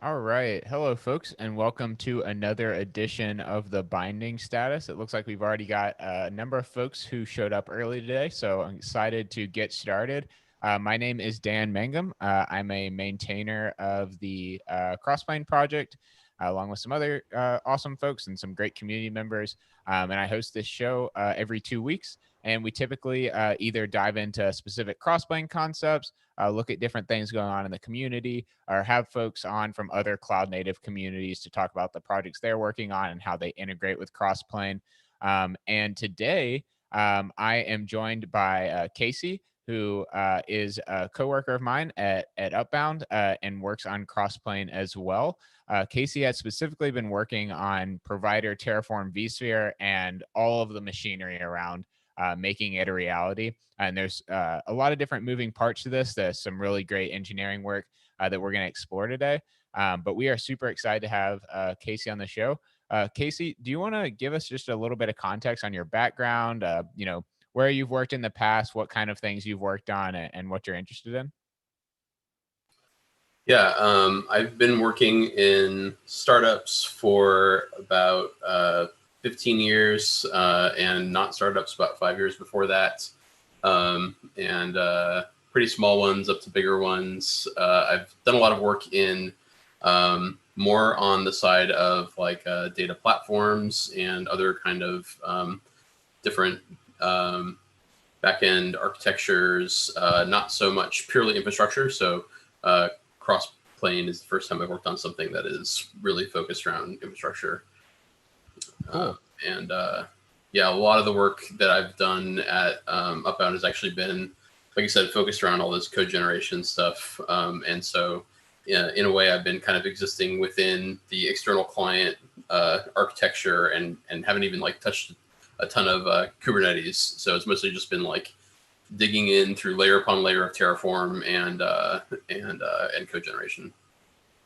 All right. Hello, folks, and welcome to another edition of the Binding Status. It looks like we've already got a number of folks who showed up early today, so I'm excited to get started. My name is Dan Mangum. I'm a maintainer of the Crossplane project, along with some other awesome folks and some great community members. And I host this show every 2 weeks. And we typically either dive into specific Crossplane concepts, look at different things going on in the community, or have folks on from other cloud native communities to talk about the projects they're working on and how they integrate with Crossplane. And today, I am joined by Kasey, who is a coworker of mine at Upbound and works on Crossplane as well. Kasey has specifically been working on provider-terraform-vsphere and all of the machinery around making it a reality. And there's a lot of different moving parts to this. There's some really great engineering work that we're going to explore today. But we are super excited to have Kasey on the show. Kasey, do you want to give us just a little bit of context on your background? Where you've worked in the past, what kind of things you've worked on, and what you're interested in? Yeah, I've been working in startups for about 15 years, and not startups about 5 years before that, and pretty small ones up to bigger ones. I've done a lot of work in more on the side of like data platforms and other kind of different backend architectures, not so much purely infrastructure. So Crossplane is the first time I've worked on something that is really focused around infrastructure. Cool. And yeah, a lot of the work that I've done at Upbound has actually been, like you said, focused around all this code generation stuff. And so, yeah, in a way, I've been kind of existing within the external client architecture and haven't even like touched a ton of Kubernetes. So it's mostly just been like digging in through layer upon layer of Terraform and code generation.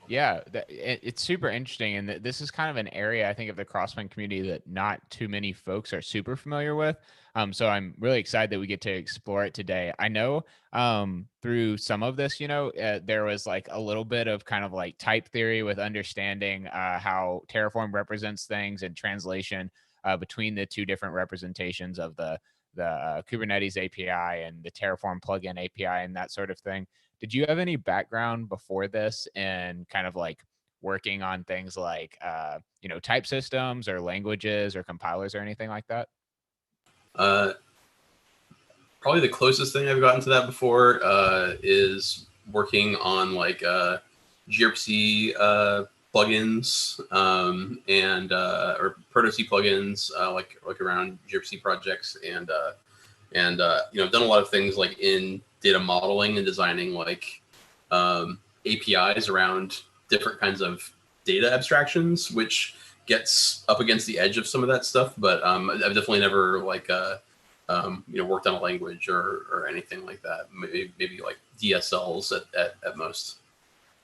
Yeah, it's super interesting, and this is kind of an area I think of the Crossplane community that not too many folks are super familiar with. So I'm really excited that we get to explore it today. I know through some of this, there was like a little bit of kind of like type theory with understanding how Terraform represents things and translation between the two different representations of the Kubernetes API and the Terraform plugin API and that sort of thing. Did you have any background before this in kind of like working on things like type systems or languages or compilers or anything like that? Uh, Probably the closest thing I've gotten to that before is working on like gRPC plugins and or proto C plugins like around gRPC projects and done a lot of things like in data modeling and designing like APIs around different kinds of data abstractions, which gets up against the edge of some of that stuff. But I've definitely never like worked on a language or anything like that. Maybe like DSLs at most.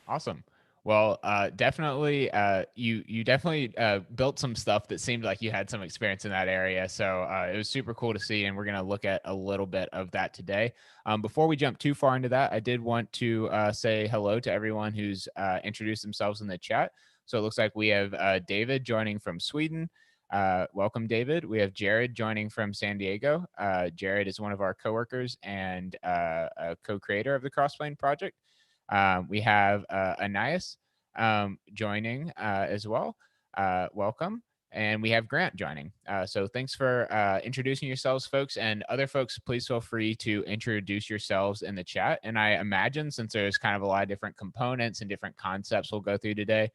Awesome. Well, definitely, you definitely built some stuff that seemed like you had some experience in that area. So it was super cool to see, and we're gonna look at a little bit of that today. Before we jump too far into that, I did want to say hello to everyone who's introduced themselves in the chat. So it looks like we have David joining from Sweden. Welcome, David. We have Jared joining from San Diego. Jared is one of our coworkers and a co-creator of the Crossplane project. We have Anais joining as well. Welcome. And we have Grant joining. So thanks for introducing yourselves, folks. And other folks, please feel free to introduce yourselves in the chat. And I imagine since there's kind of a lot of different components and different concepts we'll go through today,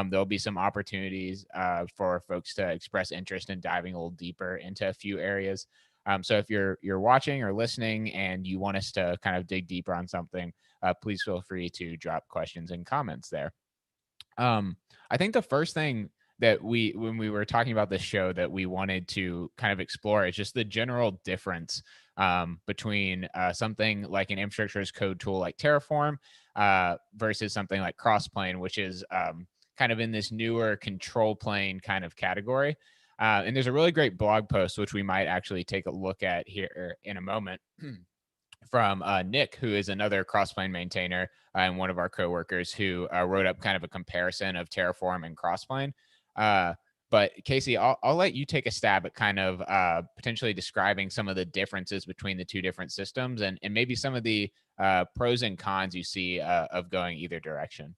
there'll be some opportunities for folks to express interest in diving a little deeper into a few areas. So if you're watching or listening and you want us to kind of dig deeper on something, please feel free to drop questions and comments there. I think the first thing that when we were talking about this show, that we wanted to kind of explore is just the general difference between something like an infrastructure as code tool like Terraform versus something like Crossplane, which is kind of in this newer control plane kind of category. And there's a really great blog post, which we might actually take a look at here in a moment. from Nick, who is another Crossplane maintainer and one of our coworkers, who wrote up kind of a comparison of Terraform and Crossplane. Uh, but Kasey, I'll let you take a stab at kind of potentially describing some of the differences between the two different systems, and maybe some of the pros and cons you see of going either direction.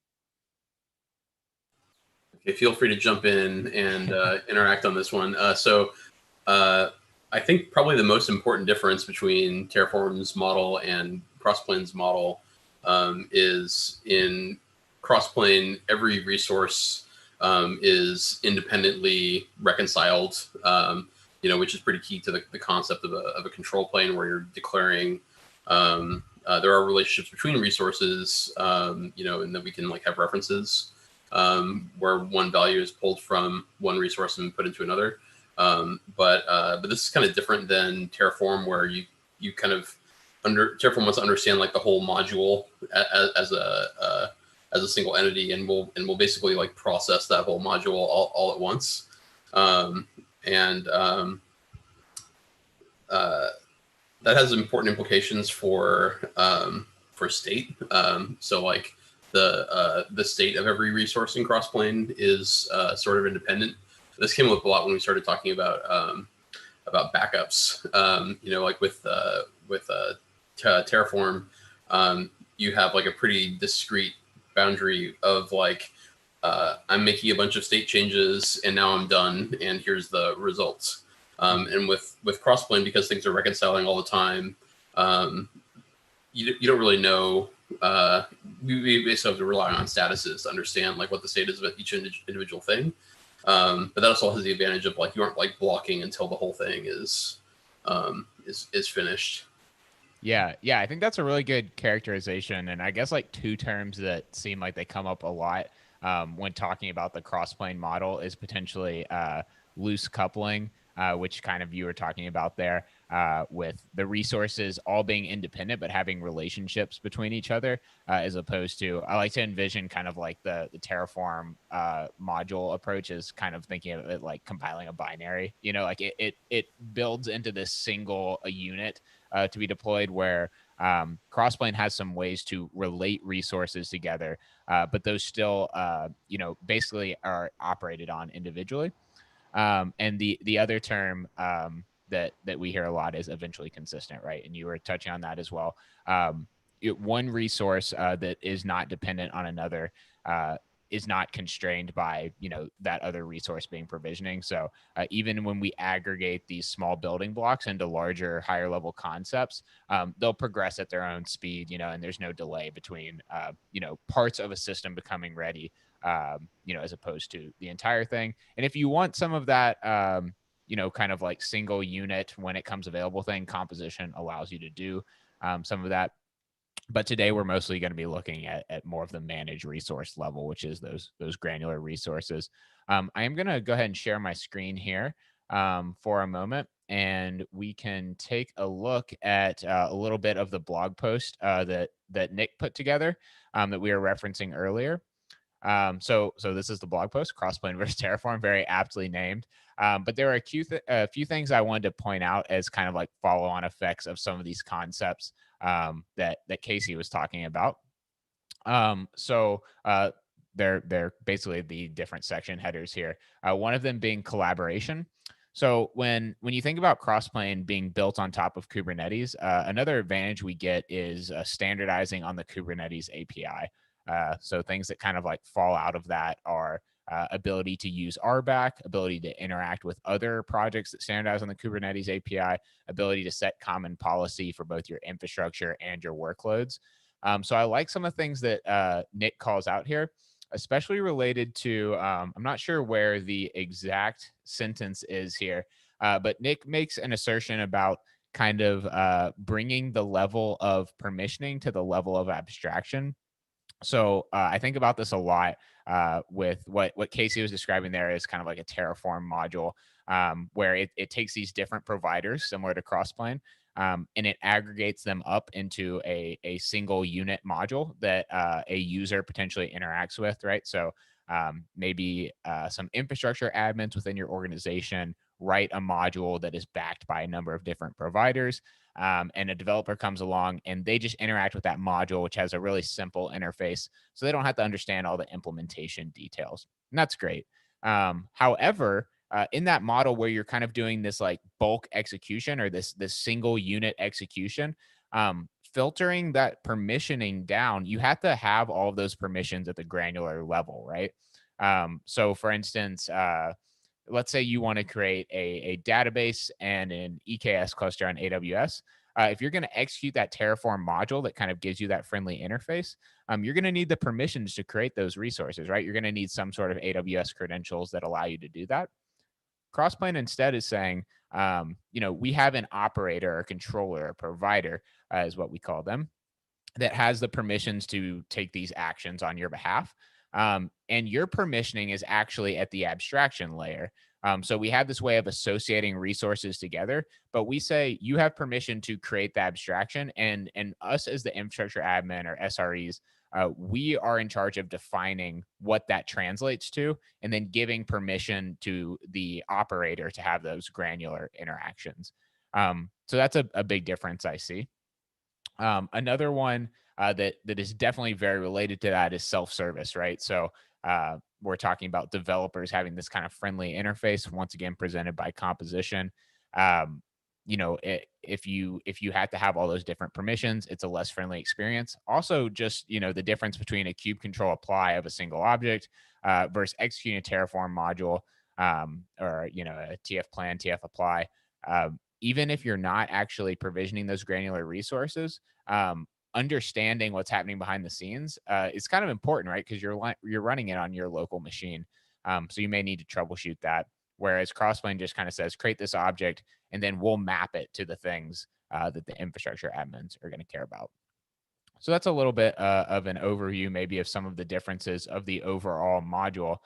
Okay, feel free to jump in and interact on this one. Uh, I think probably the most important difference between Terraform's model and Crossplane's model is in Crossplane, every resource is independently reconciled, which is pretty key to the concept of a control plane where you're declaring there are relationships between resources, and that we can like have references where one value is pulled from one resource and put into another. But this is kind of different than Terraform, where you kind of Terraform wants to understand like the whole module as a single entity, and we'll basically like process that whole module all at once. That has important implications for state. So like the state of every resource in Crossplane is sort of independent. This came up a lot when we started talking about backups. Like with Terraform, you have like a pretty discrete boundary of like I'm making a bunch of state changes and now I'm done and here's the results. And with Crossplane, because things are reconciling all the time, you don't really know. We basically have to rely on statuses to understand like what the state is of each individual thing. But that also has the advantage of like you aren't like blocking until the whole thing is finished. Yeah, I think that's a really good characterization, and I guess like two terms that seem like they come up a lot when talking about the crossplane model is potentially loose coupling, which kind of you were talking about there, with the resources all being independent but having relationships between each other, as opposed to, I like to envision kind of like the Terraform module approach is kind of thinking of it like compiling a binary, like it builds into this single unit to be deployed, where Crossplane has some ways to relate resources together, but those still, basically are operated on individually. And the other term that we hear a lot is eventually consistent, right? And you were touching on that as well. One resource that is not dependent on another is not constrained by that other resource being provisioning. So even when we aggregate these small building blocks into larger, higher level concepts, they'll progress at their own speed, and there's no delay between parts of a system becoming ready, as opposed to the entire thing. And if you want some of that, kind of like single unit when it comes available thing, composition allows you to do some of that. But today we're mostly going to be looking at more of the managed resource level, which is those granular resources. I am going to go ahead and share my screen here for a moment, and we can take a look at a little bit of the blog post that Nick put together that we were referencing earlier. So this is the blog post, Crossplane versus Terraform, very aptly named. But there are a few things I wanted to point out as kind of like follow-on effects of some of these concepts that Kasey was talking about. They're basically the different section headers here. One of them being collaboration. So when you think about Crossplane being built on top of Kubernetes, another advantage we get is standardizing on the Kubernetes API. So things that kind of like fall out of that are ability to use RBAC, ability to interact with other projects that standardize on the Kubernetes API, ability to set common policy for both your infrastructure and your workloads. So I like some of the things that Nick calls out here, especially related to, I'm not sure where the exact sentence is here, but Nick makes an assertion about kind of bringing the level of permissioning to the level of abstraction. So I think about this a lot with what Kasey was describing there is kind of like a Terraform module, where it takes these different providers similar to Crossplane, and it aggregates them up into a single unit module that a user potentially interacts with, right? So maybe some infrastructure admins within your organization write a module that is backed by a number of different providers. And a developer comes along and they just interact with that module, which has a really simple interface. So they don't have to understand all the implementation details. And that's great. However, in that model where you're kind of doing this like bulk execution or this single unit execution, filtering that permissioning down, you have to have all of those permissions at the granular level, right? So for instance, let's say you want to create a database and an EKS cluster on AWS. If you're going to execute that Terraform module that kind of gives you that friendly interface, you're going to need the permissions to create those resources, right? You're going to need some sort of AWS credentials that allow you to do that. Crossplane instead is saying, we have an operator, a controller, a provider, is what we call them, that has the permissions to take these actions on your behalf. And your permissioning is actually at the abstraction layer. So we have this way of associating resources together, but we say you have permission to create the abstraction, and us as the infrastructure admin or SREs, we are in charge of defining what that translates to, and then giving permission to the operator to have those granular interactions. So that's a big difference I see. Another one that is definitely very related to that is self-service, right? So we're talking about developers having this kind of friendly interface, once again presented by composition. If you had to have all those different permissions, it's a less friendly experience. Also, just the difference between a kube control apply of a single object versus executing a Terraform module, or a TF plan, TF apply. Even if you're not actually provisioning those granular resources, understanding what's happening behind the scenes is kind of important, right? Because you're running it on your local machine, so you may need to troubleshoot that. Whereas Crossplane just kind of says, create this object, and then we'll map it to the things that the infrastructure admins are going to care about. So that's a little bit of an overview, maybe, of some of the differences of the overall module.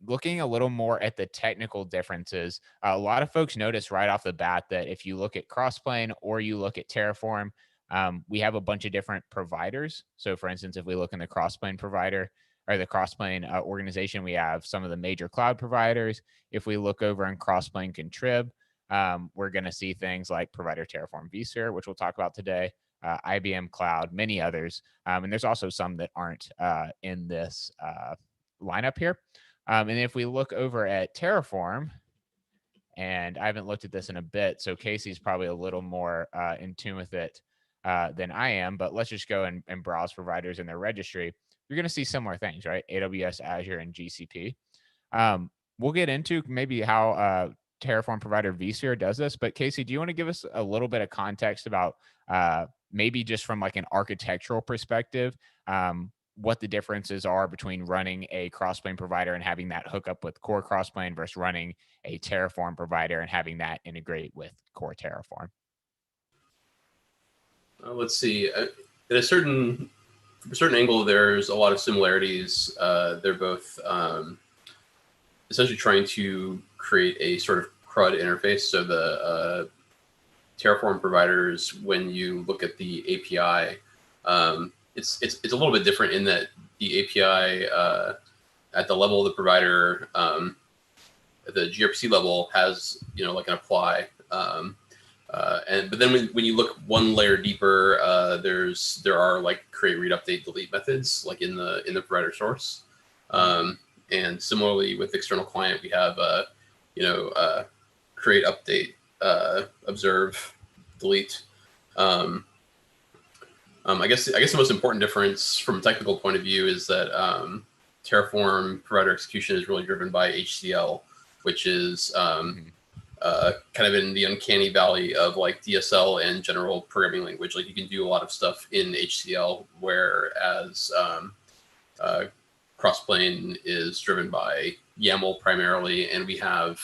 Looking a little more at the technical differences, a lot of folks notice right off the bat that if you look at Crossplane or you look at Terraform, we have a bunch of different providers. So for instance, if we look in the Crossplane provider or the Crossplane organization, we have some of the major cloud providers. If we look over in Crossplane Contrib, we're going to see things like provider-terraform-vsphere, which we'll talk about today, IBM Cloud, many others. And there's also some that aren't in this lineup here. And if we look over at Terraform, and I haven't looked at this in a bit, so Kasey's probably a little more in tune with it than I am, but let's just go and browse providers in their registry. You're going to see similar things, right? AWS, Azure, and GCP. We'll get into maybe how Terraform Provider vSphere does this, but Kasey, do you want to give us a little bit of context about maybe just from like an architectural perspective, what the differences are between running a Crossplane provider and having that hook up with core Crossplane versus running a Terraform provider and having that integrate with core Terraform? Let's see. At a certain angle, there's a lot of similarities. They're both essentially trying to create a sort of CRUD interface. So the Terraform providers, when you look at the API, it's a little bit different in that the API at the level of the provider, at the gRPC level, has like an apply. But then when you look one layer deeper, there are like create, read, update, delete methods like in the provider source. And similarly with external client, we have create, update, observe, delete. I guess the most important difference from a technical point of view is that Terraform provider execution is really driven by HCL, which is kind of in the uncanny valley of like DSL and general programming language. Like you can do a lot of stuff in HCL, whereas Crossplane is driven by YAML primarily, and we have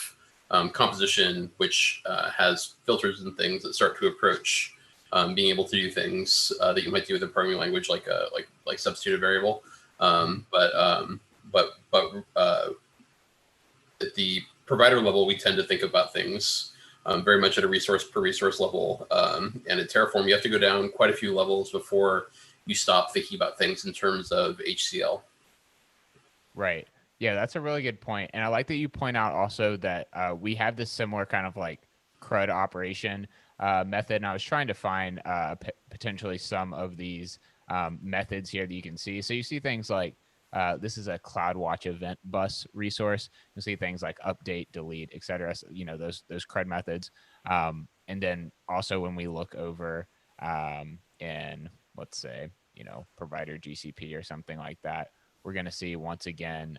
composition, which has filters and things that start to approach being able to do things that you might do with a programming language, like substitute a variable. But at the provider level, we tend to think about things very much at a resource per resource level. And at Terraform, you have to go down quite a few levels before you stop thinking about things in terms of HCL. Right. Yeah, that's a really good point. And I like that you point out also that we have this similar kind of like CRUD operation method. And I was trying to find potentially some of these methods here that you can see. So you see things like this is a CloudWatch event bus resource. You'll see things like update, delete, etc. So, those CRUD methods. And then also when we look over in, let's say, provider GCP or something like that, we're going to see once again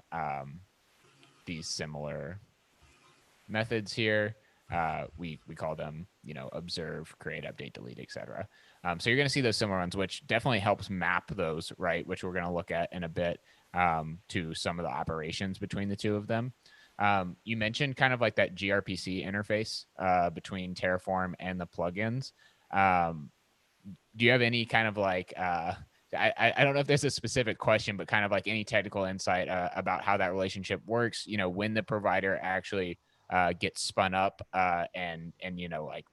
these similar methods here. We call them, observe, create, update, delete, etc. So you're going to see those similar ones, which definitely helps map those, right? Which we're going to look at in a bit to some of the operations between the two of them. You mentioned kind of like that gRPC interface between Terraform and the plugins. Do you have any kind of like I don't know if there's a specific question, but kind of like any technical insight about how that relationship works, when the provider actually gets spun up and like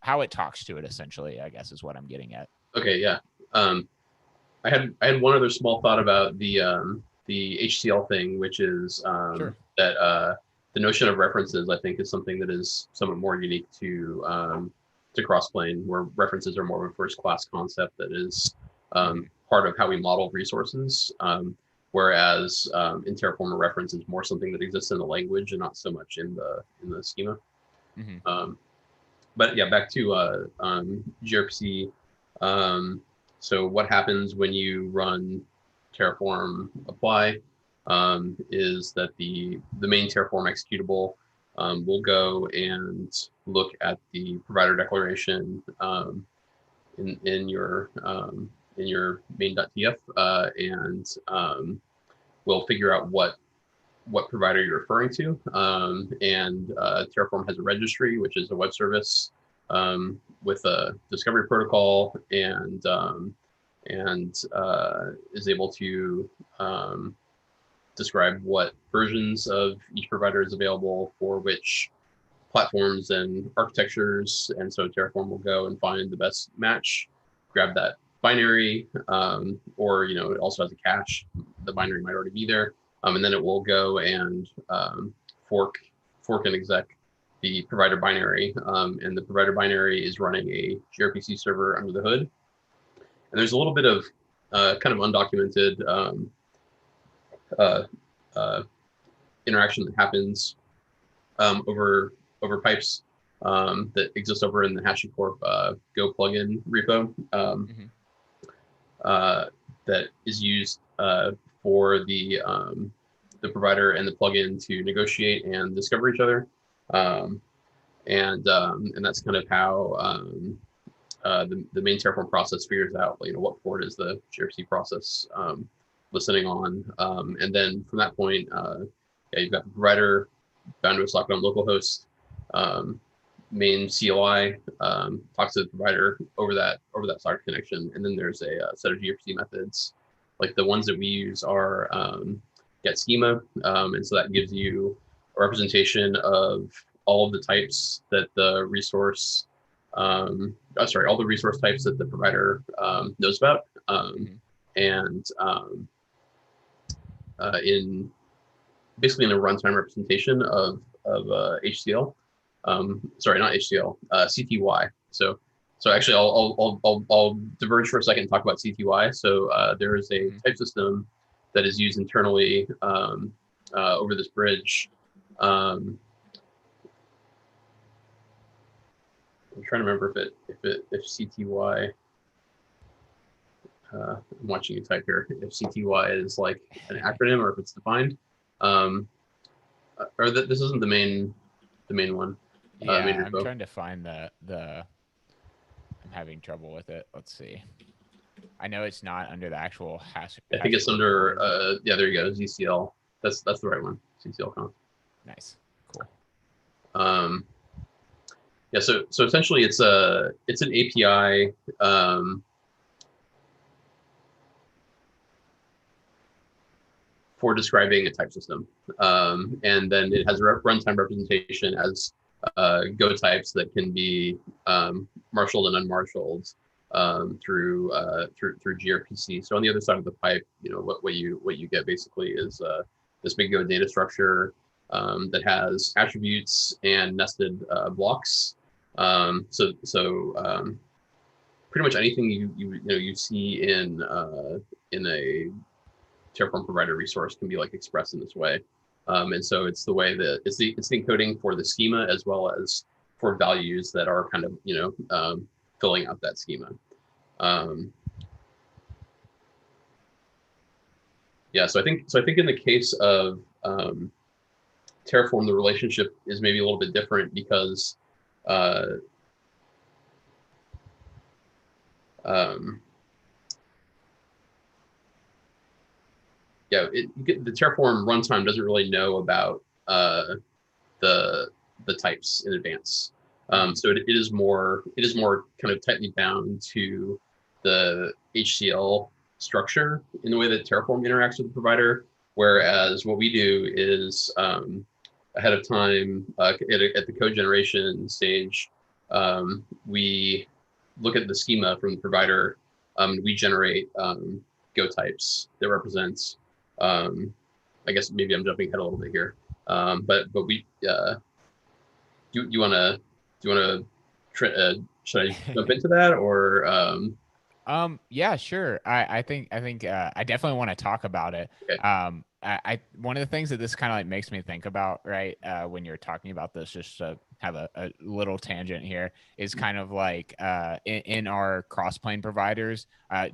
how it talks to it, essentially, I guess is what I'm getting at. Okay, yeah. I had one other small thought about the HCL thing, which is Sure. that the notion of references, I think, is something that is somewhat more unique to Crossplane, where references are more of a first class concept that is part of how we model resources. Whereas in Terraform, a reference is more something that exists in the language and not so much in the schema. But yeah, back to gRPC. So what happens when you run Terraform apply is that the main Terraform executable will go and look at the provider declaration in your main.tf and we'll figure out what provider you're referring to. And Terraform has a registry, which is a web service with a discovery protocol and is able to describe what versions of each provider is available for which platforms and architectures. And so Terraform will go and find the best match, grab that binary, or it also has a cache. The binary might already be there. And then it will go and fork and exec the provider binary. And the provider binary is running a gRPC server under the hood. And there's a little bit of kind of undocumented interaction that happens over pipes that exist over in the HashiCorp Go plugin repo that is used for the provider and the plugin to negotiate and discover each other, and that's kind of how the main Terraform process figures out what port is the gRPC process listening on, and then from that point, you've got the provider bound to a socket on localhost. Main CLI talks to the provider over that socket connection, and then there's a set of gRPC methods. Like the ones that we use are get schema, and so that gives you a representation of all of the types that the resource, all the resource types that the provider knows about, and in basically in a runtime representation of HCL. Sorry, not HCL, CTY. So actually, I'll diverge for a second and talk about CTY. So there is a type system that is used internally over this bridge. I'm trying to remember if CTY. I'm watching you type here. If CTY is like an acronym or if it's defined, or this isn't the main one. Yeah, I'm trying to find the. I'm having trouble with it. Let's see. I know it's not under the actual hash. I think it's under. Yeah, there you go. ZCL. That's the right one. ZCL conf. Nice. Cool. Yeah. So essentially, it's an API. For describing a type system, and then it has a runtime representation as Go types that can be marshaled and unmarshaled through gRPC. So on the other side of the pipe, what you get basically is big Go data structure that has attributes and nested blocks. Pretty much anything you see in a Terraform provider resource can be like expressed in this way. And so it's the way that it's the encoding for the schema as well as for values that are kind of filling out that schema. Yeah, so I think in the case of Terraform, the relationship is maybe a little bit different because the Terraform runtime doesn't really know about the types in advance. So it is more kind of tightly bound to the HCL structure in the way that Terraform interacts with the provider. Whereas what we do is ahead of time at the code generation stage, we look at the schema from the provider. We generate Go types that represents. I guess maybe I'm jumping ahead a little bit here, but we do you want to should I jump into that or Yeah, sure. I think I definitely want to talk about it. okay. I one of the things that this kind of like makes me think about, right, when you're talking about this, just to have a little tangent here, is kind of like in our crossplane providers,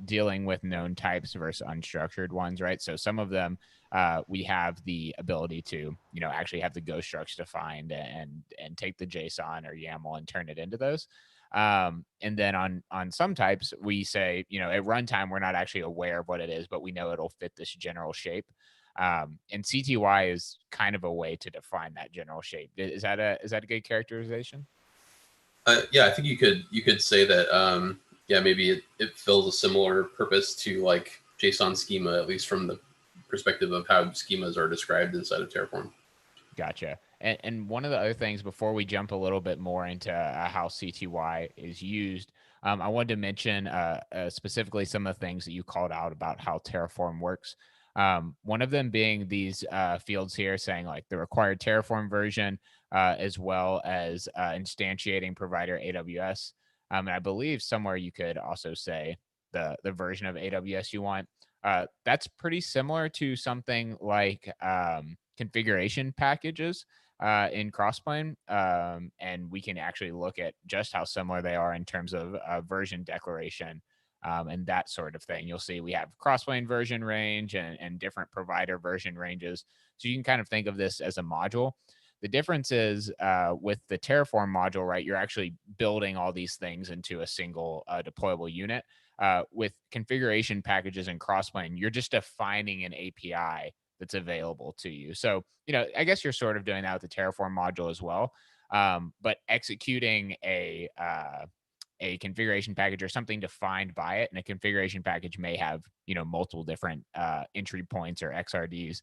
dealing with known types versus unstructured ones, right? So some of them we have the ability to, actually have the Go structure defined and take the JSON or YAML and turn it into those. And then on some types, we say, at runtime, we're not actually aware of what it is, but we know it'll fit this general shape. And CTY is kind of a way to define that general shape. Is that a good characterization? Yeah, I think you could say that maybe it fills a similar purpose to like JSON schema, at least from the perspective of how schemas are described inside of Terraform. Gotcha. And one of the other things before we jump a little bit more into how CTY is used, I wanted to mention specifically some of the things that you called out about how Terraform works. One of them being these fields here saying like the required Terraform version, as well as instantiating provider AWS. And I believe somewhere you could also say the version of AWS you want. That's pretty similar to something like configuration packages in Crossplane, and we can actually look at just how similar they are in terms of version declaration and that sort of thing. You'll see we have Crossplane version range and different provider version ranges. So you can kind of think of this as a module. The difference is with the Terraform module, right? You're actually building all these things into a single deployable unit. With configuration packages in Crossplane, you're just defining an API that's available to you. So, I guess you're sort of doing that with the Terraform module as well. But executing a configuration package or something defined by it, and a configuration package may have, multiple different entry points or XRDs.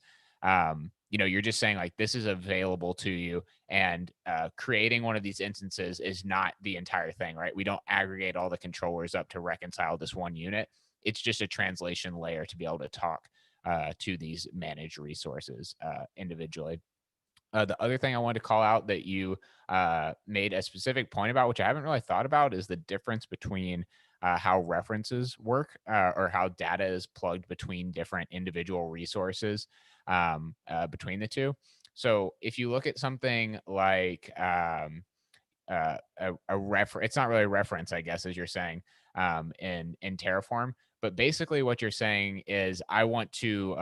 You're just saying like this is available to you, and creating one of these instances is not the entire thing, right? We don't aggregate all the controllers up to reconcile this one unit. It's just a translation layer to be able to talk to these managed resources individually. The other thing I wanted to call out that you made a specific point about, which I haven't really thought about, is the difference between how references work, or how data is plugged between different individual resources between the two. So if you look at something like it's not really a reference, I guess, as you're saying, in Terraform, but basically what you're saying is I want to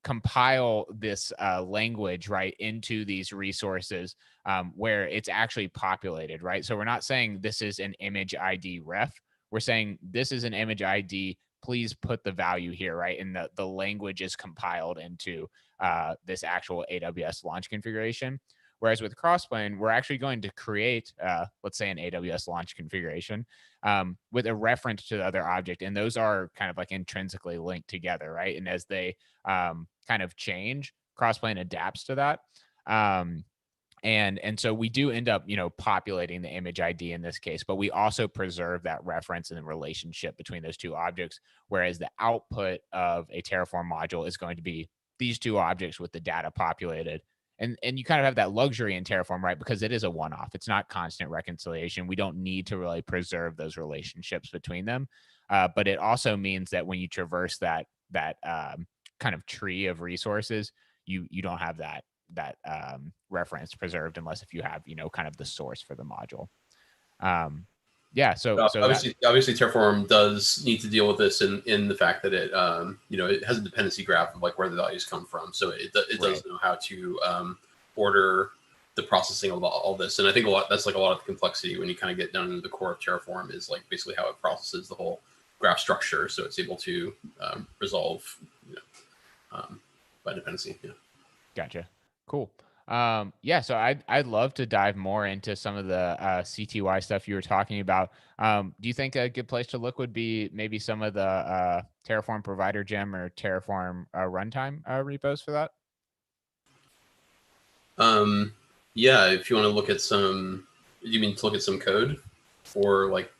compile this language right into these resources where it's actually populated, right? So we're not saying this is an image ID ref. We're saying this is an image ID. Please put the value here, right? And the language is compiled into this actual AWS launch configuration. Whereas with Crossplane, we're actually going to create, let's say, an AWS launch configuration with a reference to the other object. And those are kind of like intrinsically linked together, right? And as they kind of change, Crossplane adapts to that. And so we do end up, populating the image ID in this case, but we also preserve that reference and the relationship between those two objects. Whereas the output of a Terraform module is going to be these two objects with the data populated. And you kind of have that luxury in Terraform, right? Because it is a one-off. It's not constant reconciliation. We don't need to really preserve those relationships between them. But it also means that when you traverse that kind of tree of resources, you don't have that reference preserved unless if you have, kind of the source for the module. Yeah. So obviously Terraform does need to deal with this in the fact that it it has a dependency graph of like where the values come from. So it does know how to order the processing of all this. And I think that's like a lot of the complexity when you kind of get down into the core of Terraform is like basically how it processes the whole graph structure. So it's able to resolve by dependency. Yeah. Gotcha. Cool. Yeah, so I'd love to dive more into some of the CTY stuff you were talking about. Do you think a good place to look would be maybe some of the Terraform provider gem or Terraform runtime repos for that? Yeah, if you want to look at some, you mean to look at some code for like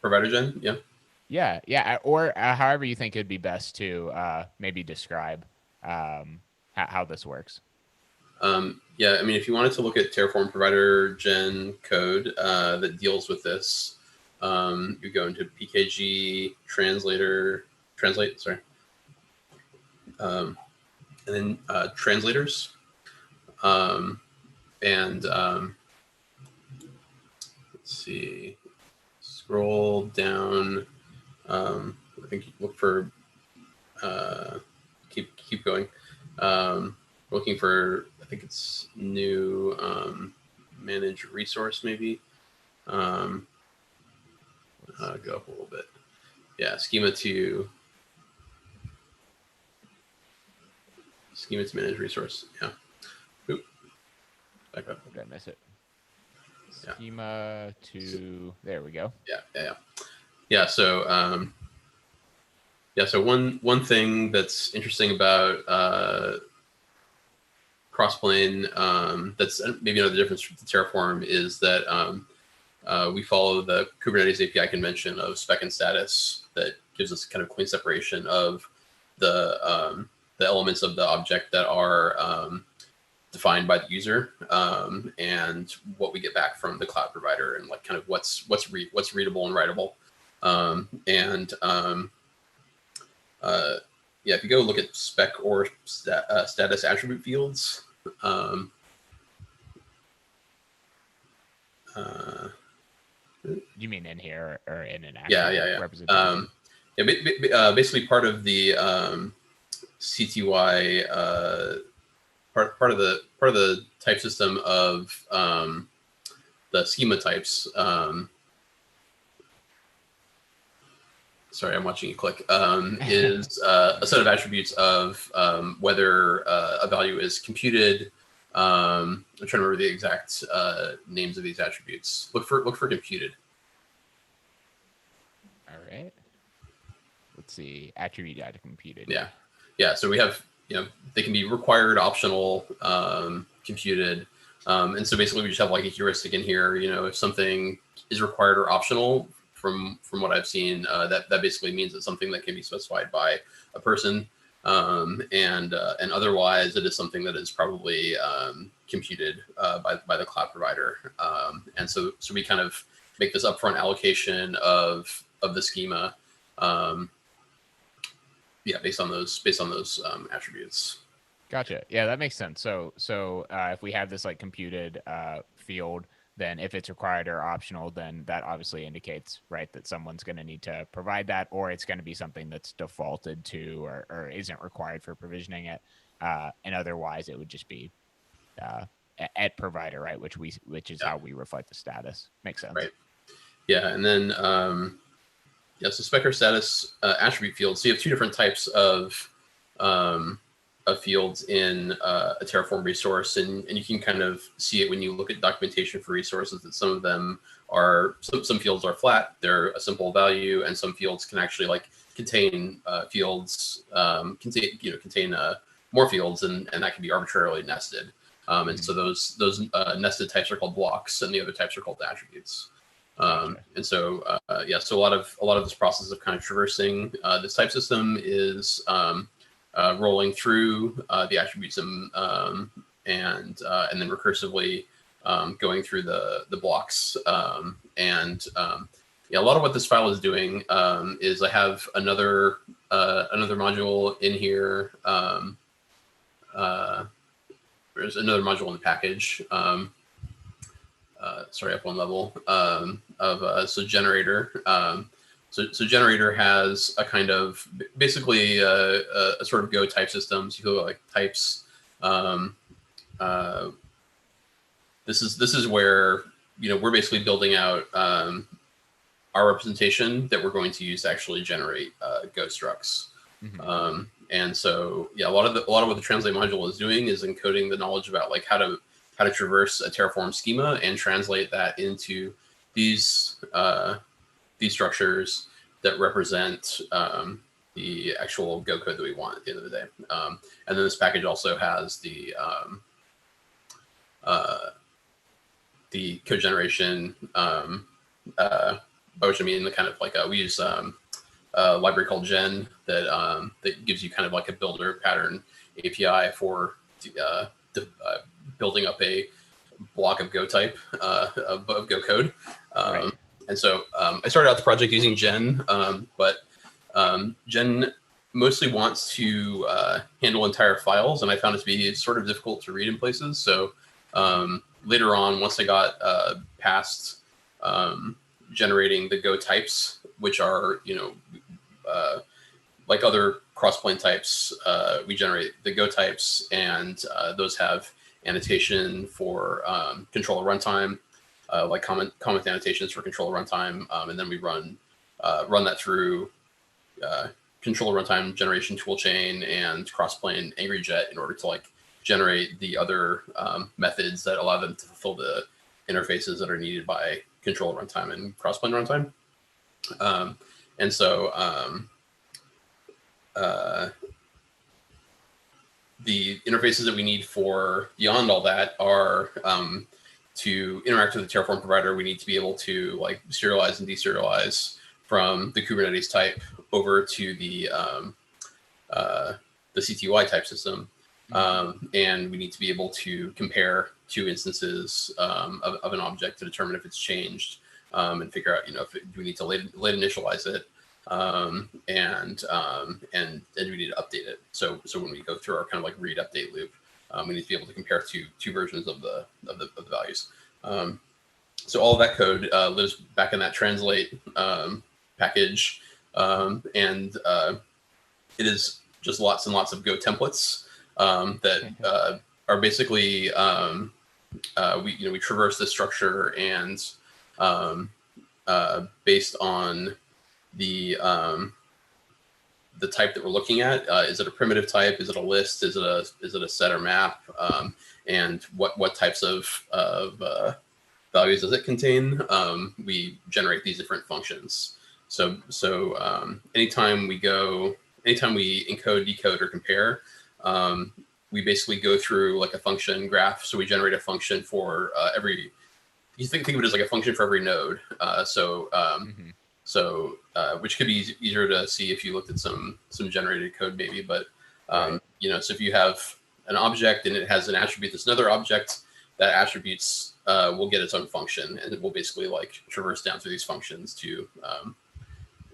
ProviderGen? Yeah. Yeah, or however you think it'd be best to maybe describe how this works. Yeah, I mean, if you wanted to look at Terraform ProviderGen code that deals with this, you go into PKG translate, and then translators, and let's see, scroll down. I think you look for keep going. Looking for, I think it's new manage resource maybe. Go up a little bit. Yeah, schema to manage resource. Yeah. Oop. Back up. Did I miss it? Schema to, there we go. Yeah. So so one thing that's interesting about Crossplane, that's maybe another difference from Terraform, is that we follow the Kubernetes API convention of spec and status that gives us kind of clean separation of the elements of the object that are defined by the user and what we get back from the cloud provider, and like kind of what's readable and writable. Yeah, if you go look at spec or status attribute fields. You mean in here or in an actual representation? Basically part of the CTY part of the type system of the schema types. Sorry, I'm watching you click. Is a set of attributes of whether a value is computed. I'm trying to remember the exact names of these attributes. Look for computed. All right. Let's see. Attribute data computed. Yeah. So we have, they can be required, optional, computed. And so basically we just have like a heuristic in here. If something is required or optional, from what I've seen, that basically means it's something that can be specified by a person. And otherwise it is something that is probably computed by the cloud provider. And so we kind of make this upfront allocation of the schema, based on those attributes. Gotcha. Yeah, that makes sense. So if we have this like computed field, then if it's required or optional, then that obviously indicates, right, that someone's going to need to provide that, or it's going to be something that's defaulted to or isn't required for provisioning it. And otherwise, it would just be at provider, right, which is how we reflect the status. Makes sense. Right. Yeah, and then so spec or status attribute fields. So you have two different types of fields in a Terraform resource, and you can kind of see it when you look at documentation for resources that some of them are, some fields are flat, they're a simple value, and some fields can actually like contain fields, contain more fields, and that can be arbitrarily nested. And so those nested types are called blocks, and the other types are called attributes. And so so a lot of this process of kind of traversing this type system is rolling through the attributes and then recursively going through the blocks. Yeah, a lot of what this file is doing is I have another module in here. There's another module in the package. Sorry, up one level so generator. So generator has a kind of basically a sort of Go type system. So you go like types. This is where we're basically building out our representation that we're going to use to actually generate Go structs. Mm-hmm. And so yeah, a lot of what the translate module is doing is encoding the knowledge about like how to traverse a Terraform schema and translate that into these structures that represent the actual Go code that we want at the end of the day. And then this package also has the code generation, by which I mean the kind of like we use a library called Gen that gives you kind of like a builder pattern API for building up a block of Go type of Go code. Right. And so I started out the project using Gen, but Gen mostly wants to handle entire files, and I found it to be sort of difficult to read in places. So later on, once I got past generating the Go types, which are like other Crossplane types, we generate the Go types, and those have annotation for controller runtime, like comment annotations for controller runtime, and then we run that through controller runtime generation toolchain and Crossplane AngryJet in order to like generate the other methods that allow them to fulfill the interfaces that are needed by controller runtime and Crossplane runtime. And so the interfaces that we need for beyond all that are to interact with the Terraform provider. We need to be able to like serialize and deserialize from the Kubernetes type over to the CTY type system. And we need to be able to compare two instances of an object to determine if it's changed, and figure out, if do we need to late initialize it, and we need to update it. So when we go through our kind of like read update loop, we need to be able to compare two versions of the values. So all of that code lives back in that translate package, and it is just lots and lots of Go templates that are basically we traverse this structure, and based on the type that we're looking at, is it a primitive type? Is it a list? Is it a set or map? And what types of values does it contain? We generate these different functions. So anytime we encode, decode, or compare, we basically go through like a function graph. So we generate a function for every. You think of it as like a function for every node. So which could be easier to see if you looked at some generated code maybe. But so if you have an object and it has an attribute that's another object, that attributes will get its own function, and it will basically like traverse down through these functions to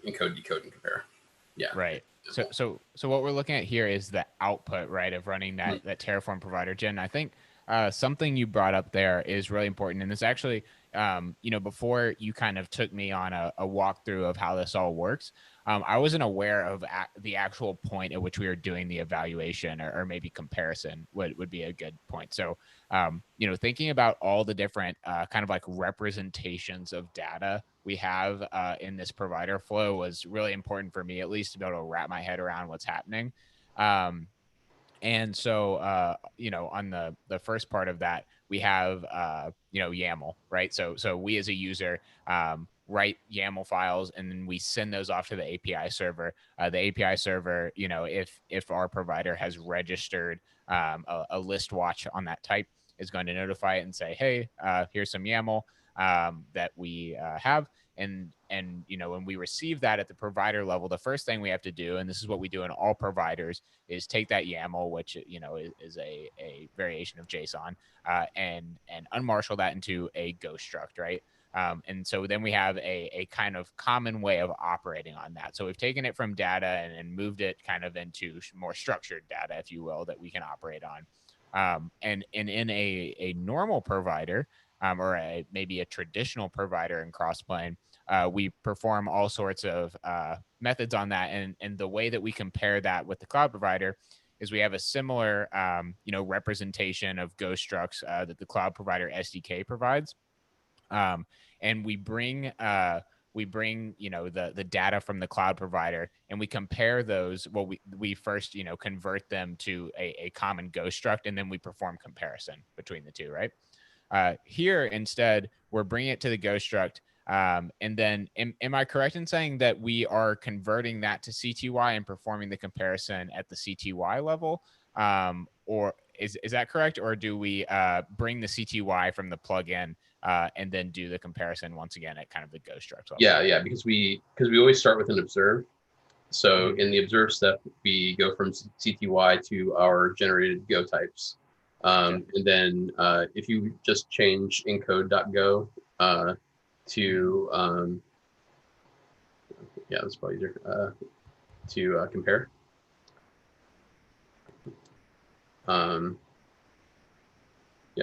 encode, decode, and compare. Yeah. Right. So what we're looking at here is the output, right, of running that Terraform ProviderGen. I think something you brought up there is really important, and this actually, before you kind of took me on a walkthrough of how this all works, I wasn't aware of the actual point at which we were doing the evaluation or maybe comparison would be a good point. So, thinking about all the different kind of like representations of data we have in this provider flow was really important for me, at least to be able to wrap my head around what's happening. And so, on the first part of that, we have, YAML, right? So we as a user write YAML files, and then we send those off to the API server. The API server, if our provider has registered a list watch on that type, is going to notify it and say, hey, here's some YAML that we have. and when we receive that at the provider level, the first thing we have to do, and this is what we do in all providers, is take that YAML, which is a variation of JSON, and unmarshal that into a Go struct, right? And so then we have a kind of common way of operating on that. So we've taken it from data and moved it kind of into more structured data, if you will, that we can operate on. And in a normal provider, or maybe a traditional provider in Crossplane, we perform all sorts of methods on that. And the way that we compare that with the cloud provider is we have a similar representation of Go structs that the cloud provider SDK provides. And we bring the data from the cloud provider, and we compare those. Well, we first convert them to a common Go struct, and then we perform comparison between the two, right? Here instead, we're bringing it to the Go struct, and then am I correct in saying that we are converting that to CTY and performing the comparison at the CTY level? Or is that correct? Or do we bring the CTY from the plugin and then do the comparison once again at kind of the Go struct level? Yeah, because we always start with an observe. So in the observe step, we go from CTY to our generated Go types. And then if you just change encode.go to, that's probably easier, to compare.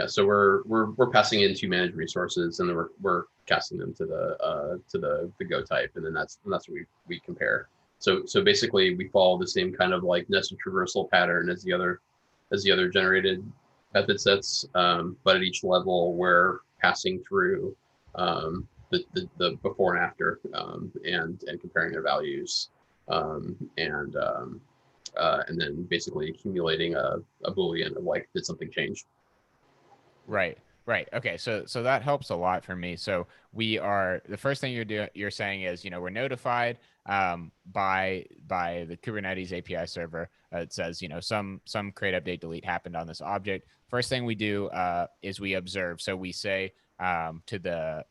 So we're passing in two managed resources, and then we're casting them to the Go type, and then that's what we compare. So basically we follow the same kind of like nested traversal pattern as the other generated method sets, but at each level we're passing through the before and after, and comparing their values, and then basically accumulating a Boolean of like, did something change? Right. Okay. So that helps a lot for me. So the first thing you're saying is, we're notified by the Kubernetes API server. It says, some create, update, delete happened on this object. First thing we do is we observe. So we say to the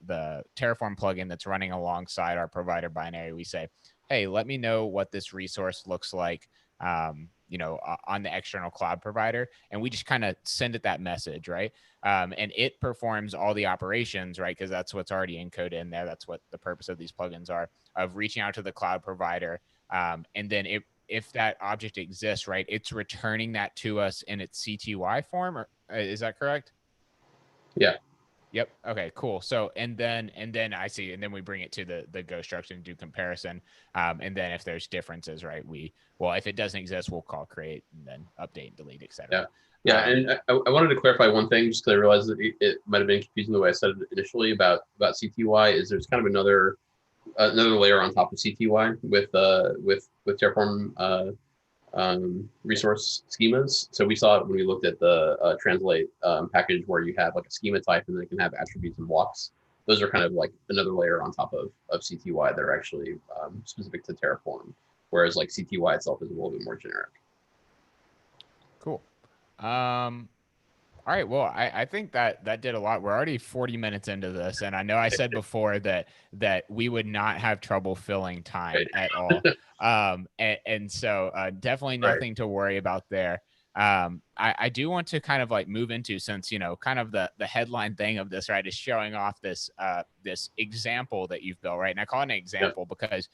Terraform plugin that's running alongside our provider binary, we say, hey, let me know what this resource looks like on the external cloud provider. And we just kind of send it that message, right? And it performs all the operations, right? Because that's what's already encoded in there. That's what the purpose of these plugins are, of reaching out to the cloud provider. And then if that object exists, right, it's returning that to us in its CTY form. Or is that correct? Yeah. Yep. Okay, cool. So, and then I see, and then we bring it to the Go structure and do comparison. And then if there's differences, right, if it doesn't exist, we'll call create and then update and delete, etc. Yeah. And I wanted to clarify one thing, just because I realized that it might've been confusing the way I said it initially about CTY. Is there's kind of another layer on top of CTY with Terraform resource schemas. So we saw it when we looked at the translate package, where you have like a schema type, and then it can have attributes and blocks. Those are kind of like another layer on top of CTY that are actually specific to Terraform, whereas like CTY itself is a little bit more generic. Cool. All right. Well, I think that did a lot. We're already 40 minutes into this, and I know I said before that we would not have trouble filling time at all. And so definitely nothing to worry about there. I do want to kind of like move into, since kind of the headline thing of this, right, is showing off this this example that you've built, right? And I call it an example because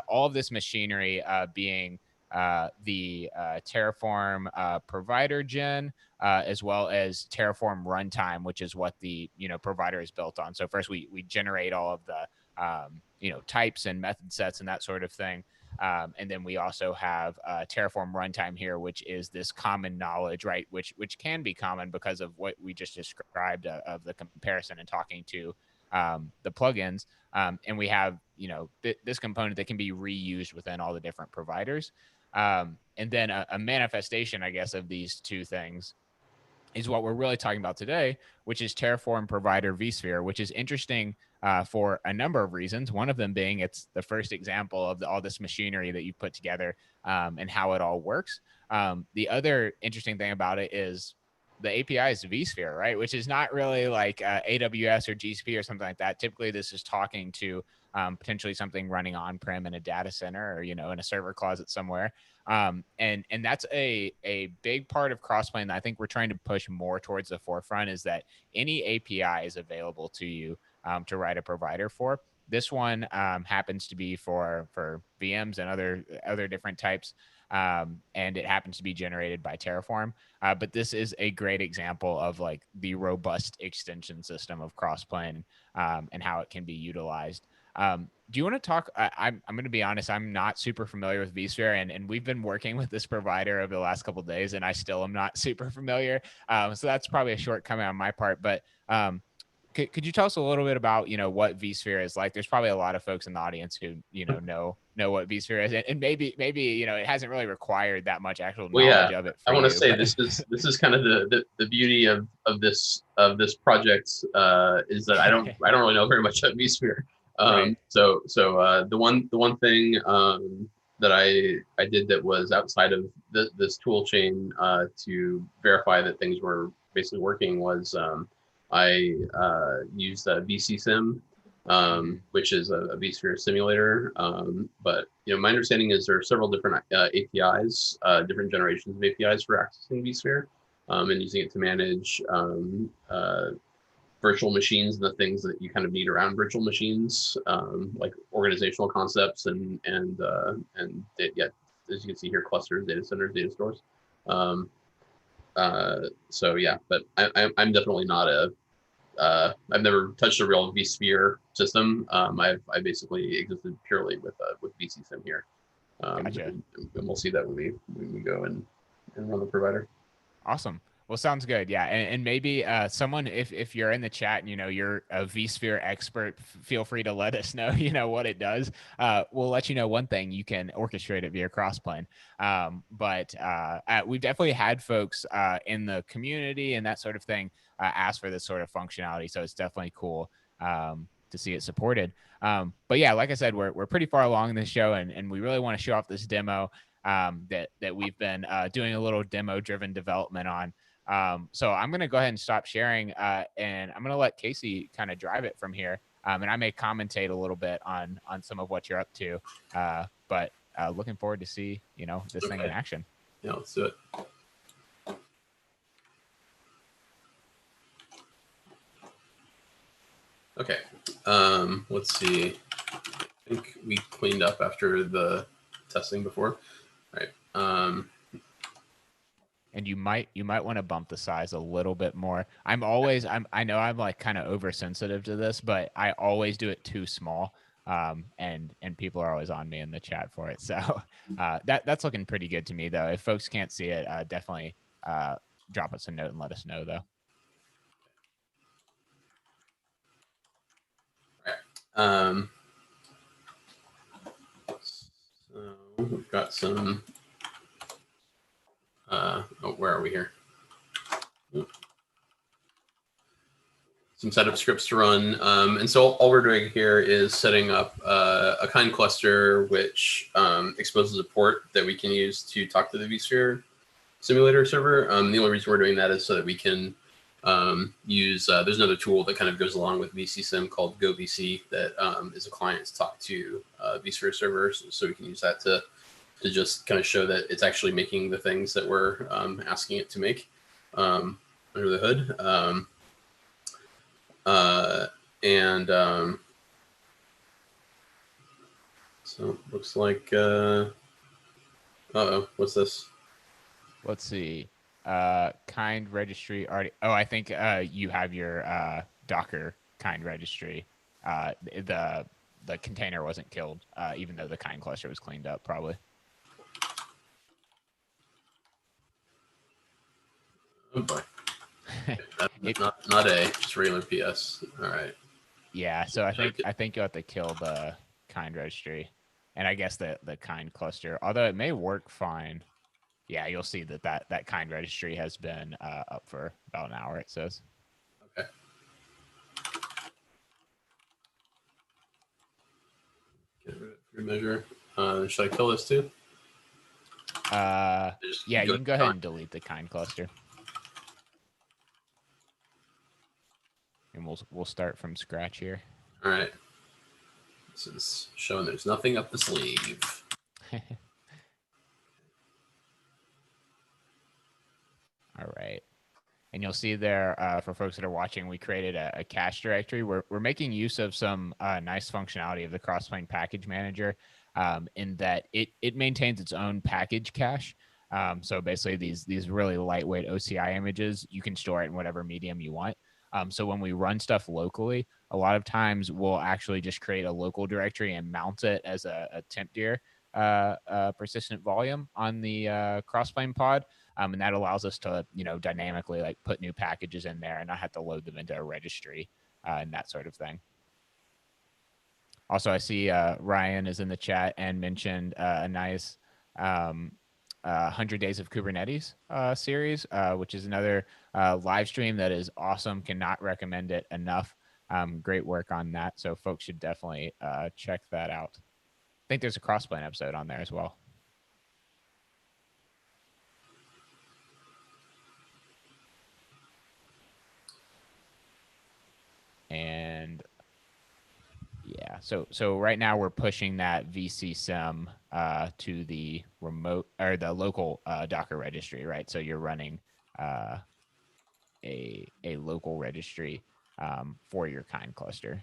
all of this machinery being the Terraform ProviderGen, as well as Terraform runtime, which is what the provider is built on. So first we generate all of the types and method sets and that sort of thing. And then we also have Terraform runtime here, which is this common knowledge, right? Which can be common because of what we just described of the comparison and talking to the plugins. And we have this component that can be reused within all the different providers. And then a manifestation, I guess, of these two things is what we're really talking about today, which is Terraform provider-vsphere, which is interesting for a number of reasons. One of them being it's the first example of all this machinery that you've put together and how it all works. The other interesting thing about it is the API is vSphere, right? Which is not really like AWS or GCP or something like that. Typically, this is talking to potentially something running on-prem in a data center or, in a server closet somewhere. And that's a big part of Crossplane that I think we're trying to push more towards the forefront, is that any API is available to you to write a provider for. This one happens to be for VMs and other different types, and it happens to be generated by Terraform. But this is a great example of like the robust extension system of Crossplane and how it can be utilized. Do you want to talk? I'm going to be honest. I'm not super familiar with vSphere, and we've been working with this provider over the last couple of days, and I still am not super familiar. So that's probably a shortcoming on my part. But could you tell us a little bit about what vSphere is like? There's probably a lot of folks in the audience who know what vSphere is, and maybe it hasn't really required that much actual Well, knowledge yeah, of it I for want to you. say But this is kind of the beauty of this project, is that I don't really know very much about vSphere. right. So the one thing that I did that was outside of this tool chain to verify that things were basically working was I used vcsim, which is a vSphere simulator. But my understanding is there are several different APIs, different generations of APIs for accessing vSphere, and using it to manage virtual machines and the things that you kind of need around virtual machines, like organizational concepts and yeah, as you can see here, clusters, data centers, data stores. So yeah, but I'm definitely not I've never touched a real vSphere system. I basically existed purely with vcsim here. Gotcha. And we'll see that when we go and run the provider. Awesome. Well, sounds good. Yeah, and maybe someone, if you're in the chat and you're a vSphere expert, feel free to let us know what it does. We'll let you know one thing: you can orchestrate it via Crossplane. But we've definitely had folks in the community and that sort of thing ask for this sort of functionality, so it's definitely cool to see it supported. But yeah, like I said, we're pretty far along in this show, and we really want to show off this demo that we've been doing a little demo-driven development on. So I'm going to go ahead and stop sharing, and I'm going to let Kasey kind of drive it from here. And I may commentate a little bit on some of what you're up to. But looking forward to see this thing in action. Yeah, let's do it. Okay. Let's see. I think we cleaned up after the testing before. All right. And you might want to bump the size a little bit more. I know I'm like kind of oversensitive to this, but I always do it too small. And people are always on me in the chat for it. So that's looking pretty good to me, though. If folks can't see it, definitely drop us a note and let us know, though. So we've got some. Where are we here? Some setup scripts to run. And so all we're doing here is setting up a kind cluster which exposes a port that we can use to talk to the vSphere simulator server. The only reason we're doing that is so that we can use, there's another tool that kind of goes along with vcsim called GoVC that is a client to talk to vSphere servers. So we can use that to just kind of show that it's actually making the things that we're asking it to make under the hood. So it looks like, what's this? Let's see. Kind registry already. Oh, I think you have your Docker kind registry. The container wasn't killed, even though the kind cluster was cleaned up, probably. Oh boy. Not A, just regular PS. All right. Yeah, so I think you'll have to kill the kind registry, and I guess the kind cluster. Although it may work fine. Yeah, you'll see that kind registry has been up for about an hour. It says. Okay. Get rid of measure. Should I kill this too? Yeah, you can go ahead and delete the kind cluster. we'll start from scratch here. All right. This is showing there's nothing up the sleeve. All right. And you'll see there, for folks that are watching, we created a cache directory. We're making use of some nice functionality of the Crossplane package manager, in that it maintains its own package cache. So basically, these really lightweight OCI images, you can store it in whatever medium you want. So when we run stuff locally, a lot of times we'll actually just create a local directory and mount it as a temp dir persistent volume on the Crossplane pod. And that allows us to, dynamically like put new packages in there and not have to load them into a registry and that sort of thing. Also, I see Ryan is in the chat and mentioned a nice 100 Days of Kubernetes series, which is another live stream that is awesome. Cannot recommend it enough. Great work on that. So folks should definitely check that out. I think there's a Crossplane episode on there as well. And yeah, so right now we're pushing that vcsim to the remote or the local Docker registry, right? So you're running a local registry for your kind cluster.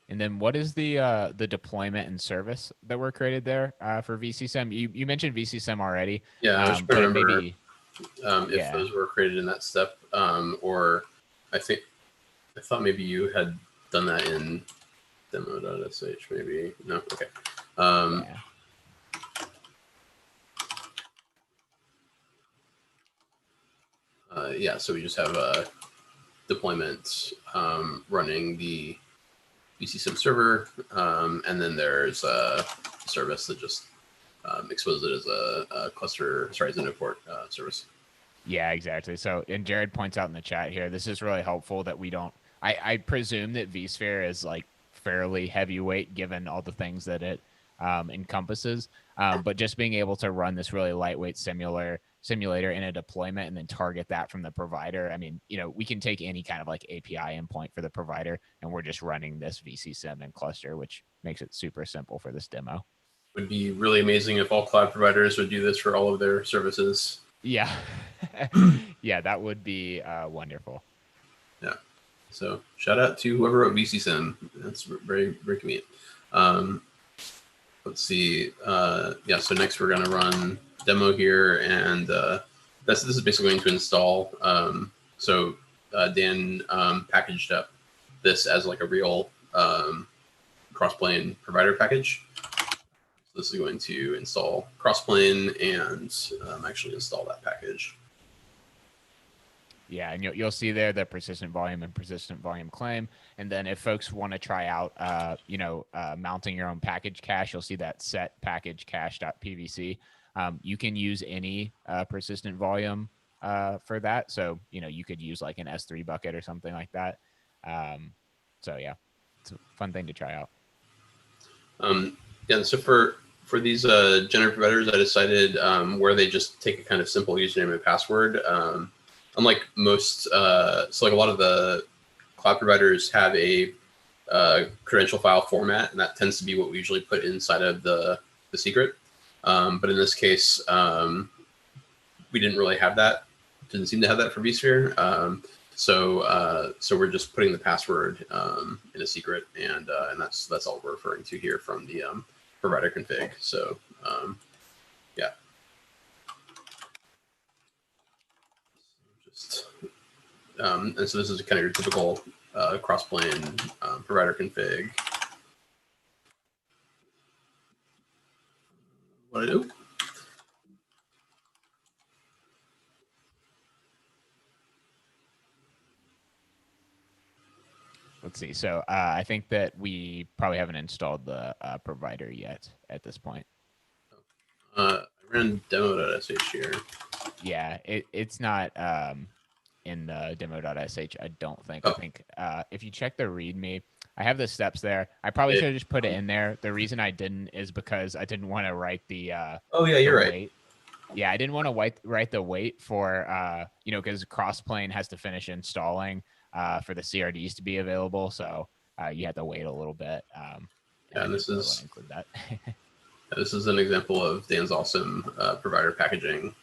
And then what is the deployment and service that were created there for vcsim? You mentioned vcsim already. Yeah, I was trying to remember maybe, if those were created in that step, or I thought maybe you had done that in demo.sh, maybe. No, okay. Yeah, so we just have a deployment running the vcsim server, and then there's a service that just exposes it as a cluster, sorry, as a node port service. Yeah, exactly. So, and Jared points out in the chat here, this is really helpful that we don't, I presume that vSphere is like fairly heavyweight given all the things that it encompasses. But just being able to run this really lightweight simulator in a deployment and then target that from the provider. I mean, we can take any kind of like API endpoint for the provider and we're just running this vcsim and cluster, which makes it super simple for this demo. Would be really amazing if all cloud providers would do this for all of their services. Yeah. Yeah, that would be wonderful. Yeah. So shout out to whoever wrote vcsim. That's very, very convenient. Let's see. Yeah, so next we're going to run demo here, and this is basically going to install. So Dan packaged up this as like a real Crossplane provider package. So this is going to install Crossplane and actually install that package. Yeah, and you'll see there the persistent volume and persistent volume claim. And then if folks want to try out, mounting your own package cache, you'll see that set package cache.pvc. You can use any persistent volume for that. So, you could use like an S3 bucket or something like that. So yeah, it's a fun thing to try out. Yeah, so for these generative providers, I decided where they just take a kind of simple username and password. Unlike most, so like a lot of the cloud providers have a credential file format, and that tends to be what we usually put inside of the secret. But in this case, we didn't really have that. Didn't seem to have that for vSphere. So we're just putting the password in a secret, and that's all we're referring to here from the provider config. So yeah. And so this is kind of your typical Crossplane provider config. What I do? Let's see. So I think that we probably haven't installed the provider yet at this point. I ran demo.sh here. Yeah, it's not in the demo.sh, I don't think. Oh. I think if you check the README, I have the steps there. I probably should have just put it in there. The reason I didn't is because I didn't want to write the oh yeah, you're right. Wait. Yeah, I didn't want to write the wait for, because Crossplane has to finish installing for the CRDs to be available. So you have to wait a little bit. And Yeah, I and didn't really want to include that. this is an example of Dan's awesome provider packaging.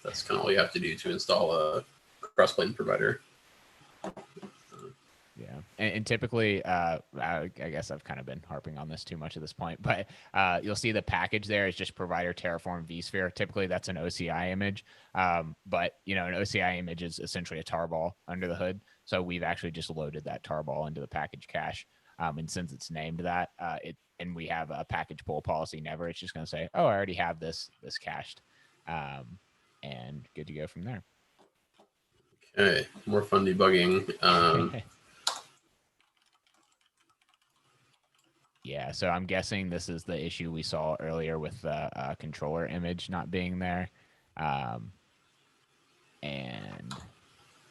That's kind of all you have to do to install a Crossplane provider. Yeah, and typically, I guess I've kind of been harping on this too much at this point, but you'll see the package there is just provider-terraform-vsphere. Typically, that's an OCI image, but an OCI image is essentially a tarball under the hood. So we've actually just loaded that tarball into the package cache, and since it's named that, and we have a package pull policy never, it's just going to say, oh, I already have this cached, and good to go from there. Okay, more fun debugging. Yeah, so I'm guessing this is the issue we saw earlier with the controller image not being there. And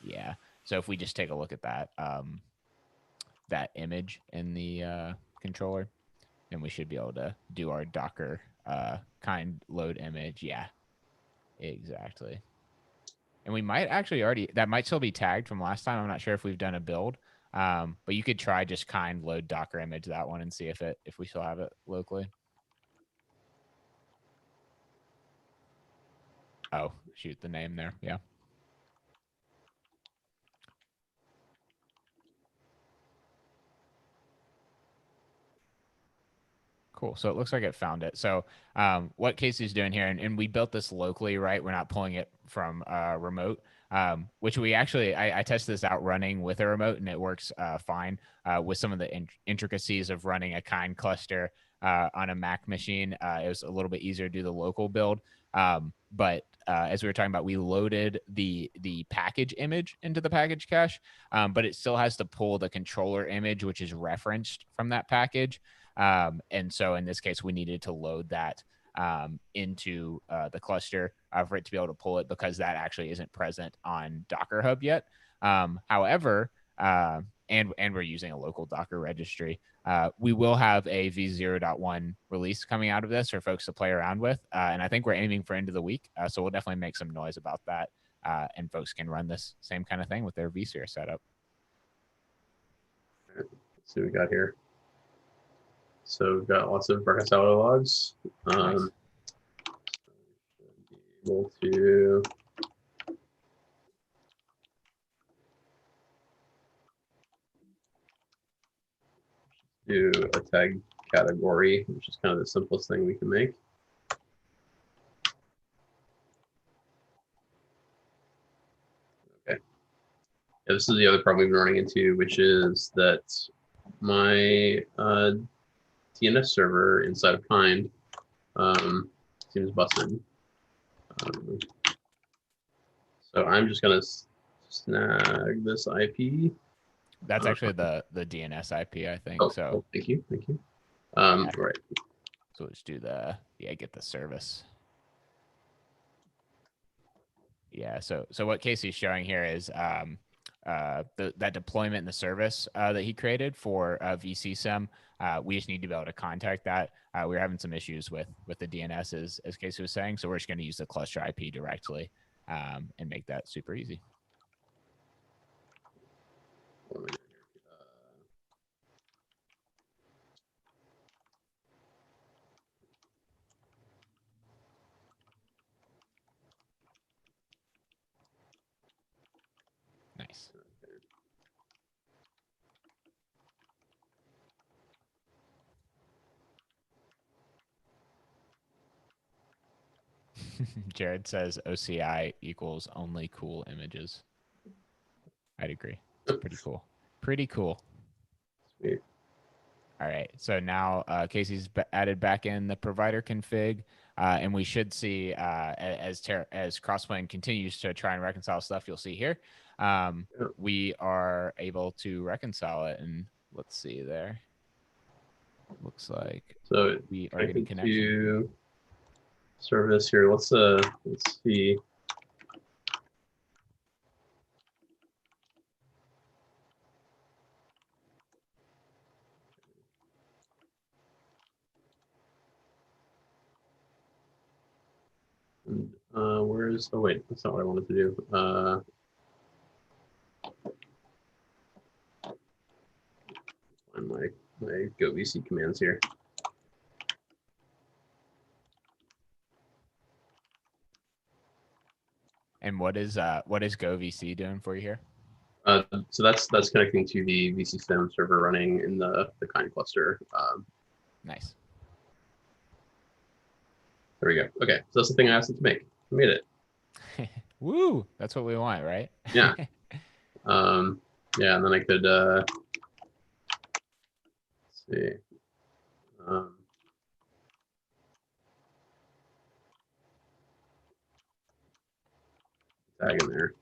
yeah, so if we just take a look at that image in the controller, then we should be able to do our Docker kind load image. Yeah, exactly. And we might actually that might still be tagged from last time. I'm not sure if we've done a build, but you could try just kind load Docker image that one and see if we still have it locally. Oh, shoot, the name there. Yeah. Cool. So it looks like it found it. So what Kasey's doing here, and we built this locally, right? We're not pulling it from remote, which we actually, I tested this out running with a remote, and it works fine with some of the intricacies of running a kind cluster on a Mac machine. It was a little bit easier to do the local build. But as we were talking about, we loaded the package image into the package cache, but it still has to pull the controller image, which is referenced from that package. And so in this case, we needed to load that into the cluster for it to be able to pull it, because that actually isn't present on Docker Hub yet. However, and we're using a local Docker registry. We will have a v0.1 release coming out of this for folks to play around with. And I think we're aiming for end of the week. So we'll definitely make some noise about that. And folks can run this same kind of thing with their vSphere setup. Let's see what we got here. So we've got lots of reconciler logs. Nice. Be able to do a tag category, which is kind of the simplest thing we can make. Okay. Yeah, this is the other problem we've been running into, which is that my DNS server inside of Kind seems busted. So I'm just going to snag this IP. That's actually the DNS IP, I think. Oh, so oh, thank you. yeah. Right. So let's do get the service. Yeah. So what Kasey's showing here is that deployment in the service that he created for VCSIM. We just need to be able to contact that. We were having some issues with the DNS, as Kasey was saying. So we're just going to use the cluster IP directly and make that super easy. Nice. Jared says OCI equals only cool images. I'd agree. It's pretty cool. Pretty cool. Sweet. All right. So now Kasey's added back in the provider config, and we should see as Crossplane continues to try and reconcile stuff, you'll see here, we are able to reconcile it. And let's see there. Looks like so we are getting connection. To service here. Let's see. And where's, oh wait, that's not what I wanted to do. Find my go VC commands here. And what is Go VC doing for you here? So that's connecting to the vCSIM server running in the kind cluster. Nice. There we go. Okay, so that's the thing I asked it to make. I made it. Woo! That's what we want, right? Yeah. Yeah, and then I could let's see. Tag in there.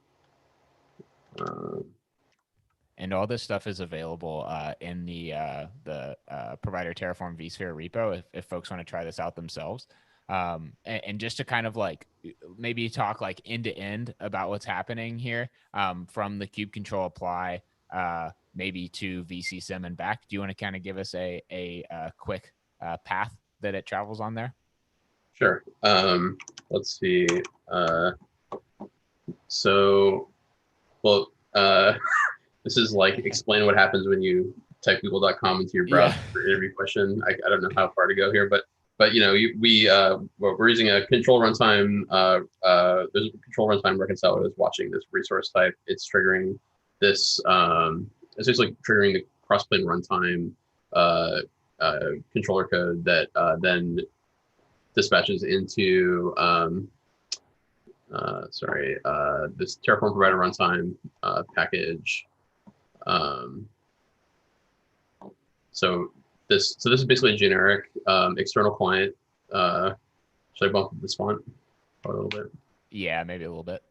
And all this stuff is available in the provider-terraform-vsphere repo if folks want to try this out themselves. And just to kind of like maybe talk like end to end about what's happening here from the kube control apply maybe to vCSIM and back. Do you want to kind of give us a quick path that it travels on there? Sure. Let's see. So, well, this is like explain what happens when you type google.com into your browser for interview question. I don't know how far to go here, but you know, we're using a control runtime. There's a control runtime reconciler that's watching this resource type. It's triggering this. It's just like triggering the Crossplane runtime controller code that then dispatches into this Terraform provider runtime package. So this is basically a generic external client. Should I bump up this font a little bit? Yeah, maybe a little bit.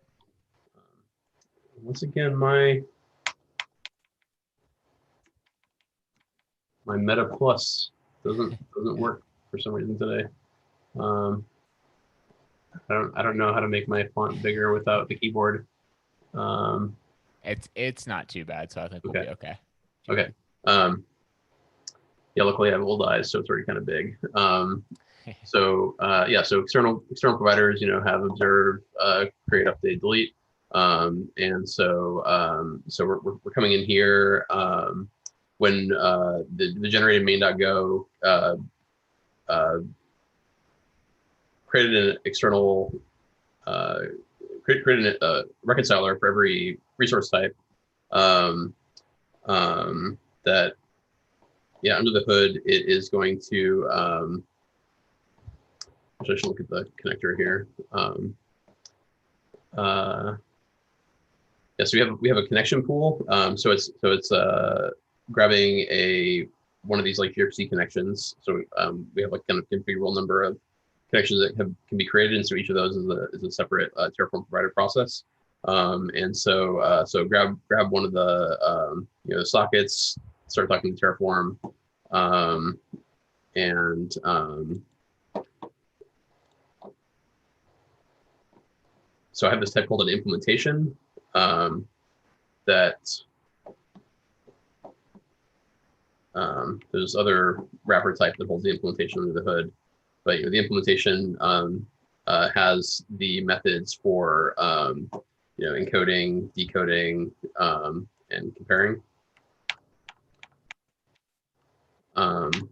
Once again, my Meta Plus doesn't work for some reason today. I don't know how to make my font bigger without the keyboard. It's not too bad, so I think we'll be okay. Okay. Yeah, luckily I have old eyes, so it's already kind of big. So external providers, you know, have observe, create, update, delete, and so we're coming in here when the generated main.go created an external created a reconciler for every resource type that under the hood it is going to I should look at the connector here. So we have a connection pool. So it's grabbing one of these like gRPC connections. So we have like kind of configurable number of connections that can be created, and so each of those is a separate Terraform provider process. And so grab one of the sockets, start talking to Terraform, so I have this type called an implementation that there's other wrapper type that holds the implementation under the hood, but the implementation has the methods for encoding, decoding, and comparing. And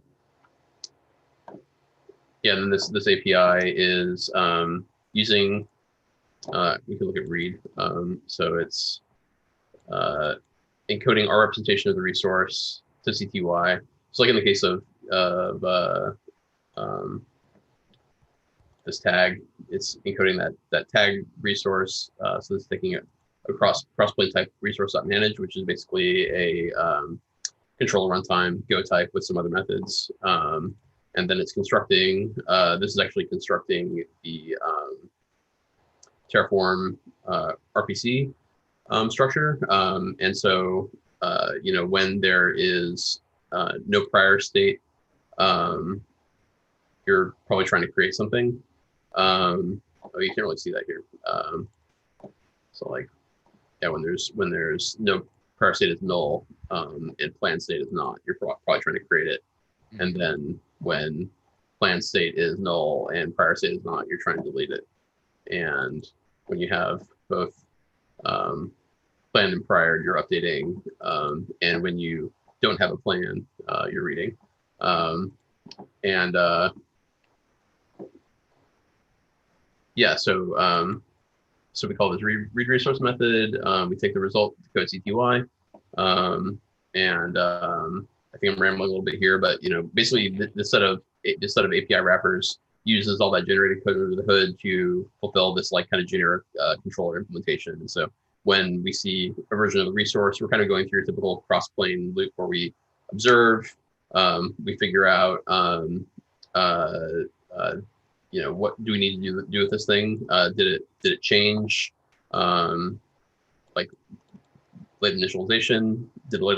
then this API is using. We can look at read. So it's encoding our representation of the resource to CTY. So like in the case of this tag, it's encoding that tag resource. So it's taking a crossplane type resource.manage, which is basically a controller runtime Go type with some other methods. And then it's constructing, this is actually constructing the Terraform RPC structure. And so, when there is no prior state, you're probably trying to create something. You can't really see that here. So like, yeah, when there's no prior state is null and planned state is not, you're probably trying to create it. Mm-hmm. And then when planned state is null and prior state is not, you're trying to delete it. And when you have both planned and prior, you're updating. And when you don't have a plan, you're reading. Yeah, so we call this read resource method. We take the result, the code CTY, I think I'm rambling a little bit here, but basically this set of API wrappers uses all that generated code under the hood to fulfill this like kind of generic controller implementation. And so when we see a version of the resource, we're kind of going through a typical cross-plane loop where we observe, we figure out, what do we need to do with this thing? Did it change? Like late initialization, did late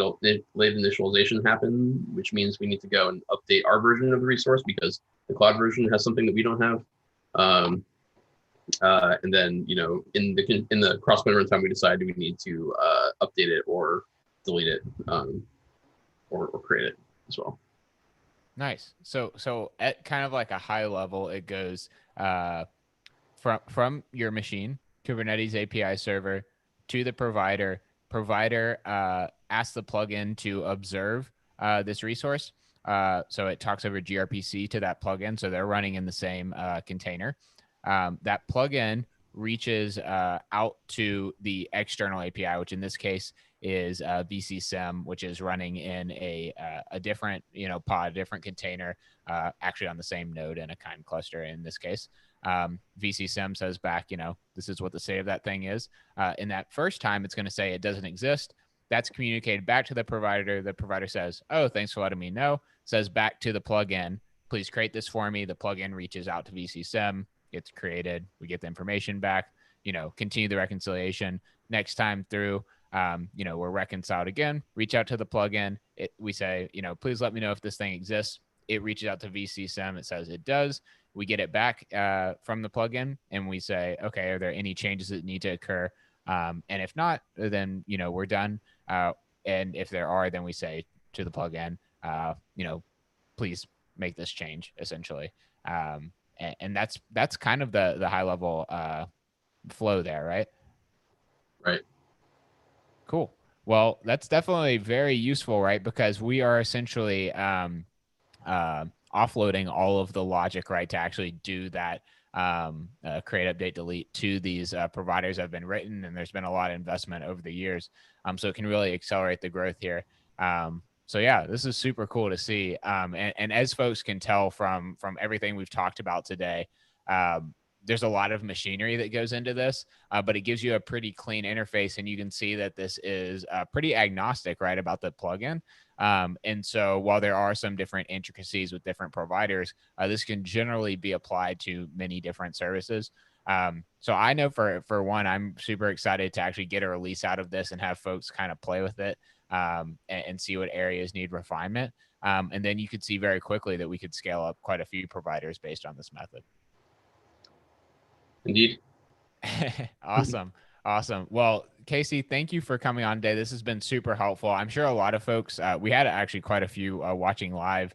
initialization happen, which means we need to go and update our version of the resource because the cloud version has something that we don't have. And then, in the Crossplane runtime, we decide do we need to update it or delete it, or create it as well. Nice. So at kind of like a high level, it goes from your machine, Kubernetes API server, to the provider. Provider asks the plugin to observe this resource. So it talks over gRPC to that plugin. So they're running in the same container. That plugin reaches out to the external API, which in this case is vcsim, which is running in a different pod, different container, actually on the same node in a kind cluster in this case. vcsim says back, this is what the state of that thing is. In that first time, it's going to say it doesn't exist. That's communicated back to the provider. The provider says, oh, thanks for letting me know. Says back to the plugin, please create this for me. The plugin reaches out to vcsim, gets created. We get the information back, continue the reconciliation. Next time through, we're reconciled again, reach out to the plugin. We say, please let me know if this thing exists. It reaches out to vcsim. It says it does. We get it back from the plugin and we say, okay, are there any changes that need to occur? And if not, then, we're done. And if there are, then we say to the plugin, please make this change essentially. And that's kind of the high level flow there, right? Right. Cool. Well, that's definitely very useful, right? Because we are essentially offloading all of the logic, right, to actually do that create, update, delete to these providers that have been written, and there's been a lot of investment over the years. So it can really accelerate the growth here. So yeah, this is super cool to see. And as folks can tell from everything we've talked about today, there's a lot of machinery that goes into this, but it gives you a pretty clean interface, and you can see that this is pretty agnostic, right, about the plugin. And so while there are some different intricacies with different providers, this can generally be applied to many different services. So I know for one, I'm super excited to actually get a release out of this and have folks kind of play with it and see what areas need refinement. And then you could see very quickly that we could scale up quite a few providers based on this method. Indeed. Awesome. Well, Kasey, thank you for coming on today. This has been super helpful. I'm sure a lot of folks, we had actually quite a few watching live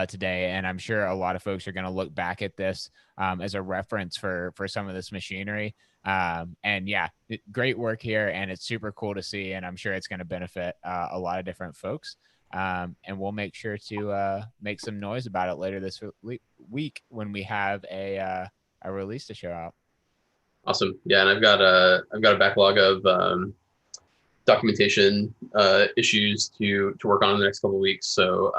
today, and I'm sure a lot of folks are going to look back at this as a reference for some of this machinery. And yeah, great work here, and it's super cool to see, and I'm sure it's going to benefit a lot of different folks. And we'll make sure to make some noise about it later this week when we have a release to show out. Awesome. Yeah, and I've got a backlog of documentation issues to work on in the next couple of weeks. So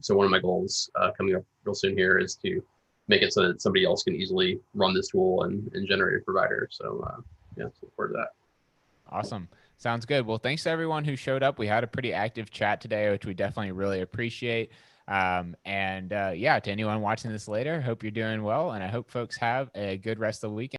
one of my goals coming up real soon here is to make it so that somebody else can easily run this tool and generate a provider. So yeah, look forward to that. Awesome. Sounds good. Well, thanks to everyone who showed up. We had a pretty active chat today, which we definitely really appreciate. Yeah, to anyone watching this later, hope you're doing well, and I hope folks have a good rest of the weekend.